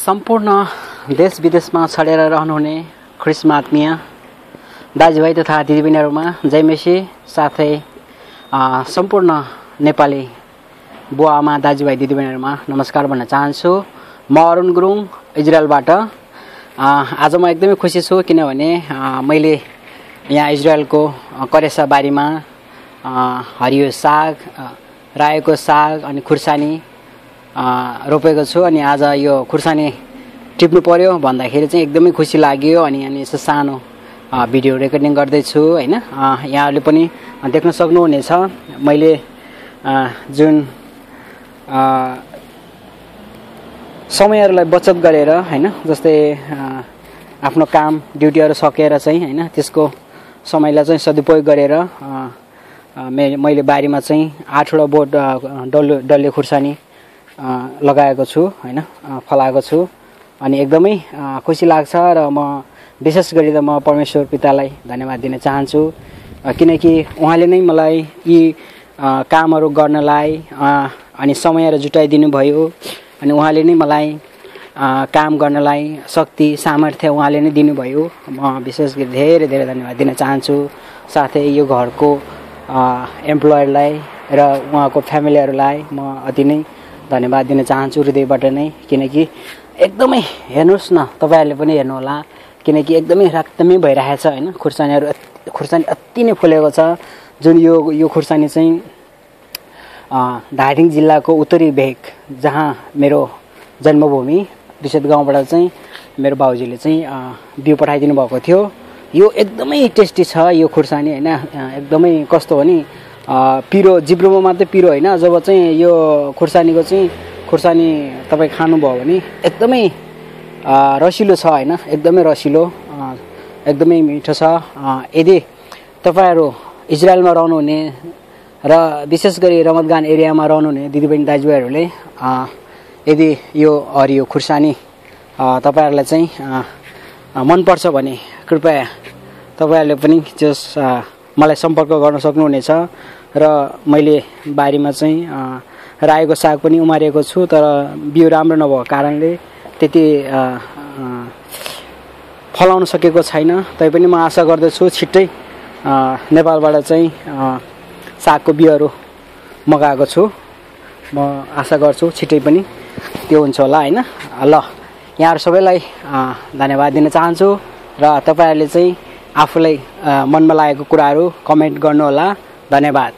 सम्पूर्ण देश विदेशमा छडेर रहनुहुने ख्रिस्टमा आत्मीय दाजुभाइ तथा दिदीबहिनीहरूमा जय मेसी, साथै सम्पूर्ण नेपाली बुवा आमा दाजुभाइ दिदीबहिनीहरूमा नमस्कार भन्न चाहन्छु। म अरुण गुरुङ इजरायलबाट। आज म एकदमै खुसी छु किनभने मैले यहाँ इजरायलको करेसा बारीमा हरियो साग, रायोको साग अनि खुर्सानी रोपेको छु। अनि आज यो खुर्सानी टिप्नु पर्यो भन्दाखेरि चाहिँ एकदमै खुसी लाग्यो। अनि यसो सानो भिडियो रेकर्डिङ गर्दैछु हैन। यहाँहरूले पनि देख्न सक्नुहुनेछ मैले जुन समयहरूलाई बचत गरेर हैन, जस्तै आफ्नो काम ड्युटीहरू सकेर चाहिँ हैन, त्यसको समयलाई चाहिँ सदुपयोग गरेर मैले बारीमा चाहिँ 8वटा बोट डल्ले खुर्सानी लगाएको छु हैन, फलाएको छु। अनि एकदमै खुसी लाग्छ र म विशेष गरी त म परमेश्वर पितालाई धन्यवाद दिन चाहन्छु किनकि उहाँले नै मलाई यी कामहरू गर्नलाई अनि समयहरू जुटाइदिनु भयो। अनि उहाँले नै मलाई काम गर्नलाई शक्ति सामर्थ्य उहाँले नै दिनुभयो। म विशेष गरी धेरै धेरै धन्यवाद दिन चाहन्छु। साथै यो घरको एम्प्लोयरलाई र उहाँको फ्यामिलीहरूलाई म अति नै धन्यवाद दिन चाहन्छु हृदयबाट नै। किनकि एकदमै हेर्नुहोस् न, तपाईँहरूले पनि हेर्नुहोला, किनकि एकदमै रातमै भइरहेको छ हैन। खुर्सानी अति नै फुलेको छ। जुन यो खुर्सानी चाहिँ धादिङ जिल्लाको उत्तरी भेग, जहाँ मेरो जन्मभूमि विशेष गाउँबाट चाहिँ मेरो बाबुजीले चाहिँ बिउ पठाइदिनु भएको थियो। यो एकदमै टेस्टी छ यो खुर्सानी हैन। एकदमै कस्तो हो नि, पिरो जिब्रोमा मात्रै पिरो हैन, जब चाहिँ यो खुर्सानी तपाईँ खानुभयो भने एकदमै रसिलो छ हैन, एकदमै रसिलो, एकदमै मिठो छ। यदि तपाईँहरू इजरायलमा रहनुहुने र विशेष गरी रमतगान एरियामा रहनुहुने दिदीबहिनी दाजुभाइहरूले यदि यो हरियो खुर्सानी तपाईँहरूलाई चाहिँ मनपर्छ भने कृपया तपाईँहरूले पनि मलाई सम्पर्क गर्न सक्नुहुनेछ। र मैले बारीमा चाहिँ रायोको साग पनि उमारेको छु, तर बिउ राम्रो नभएको कारणले त्यति फलाउन सकेको छैन। तैपनि म आशा गर्दछु छिट्टै नेपालबाट चाहिँ सागको बिउहरू मगाएको छु। म आशा गर्छु छिट्टै पनि त्यो हुन्छ होला हैन। ल, यहाँहरू सबैलाई धन्यवाद दिन चाहन्छु र तपाईँहरूले चाहिँ आफूलाई मनमा लागेको कुराहरू कमेन्ट गर्नुहोला। धन्यवाद।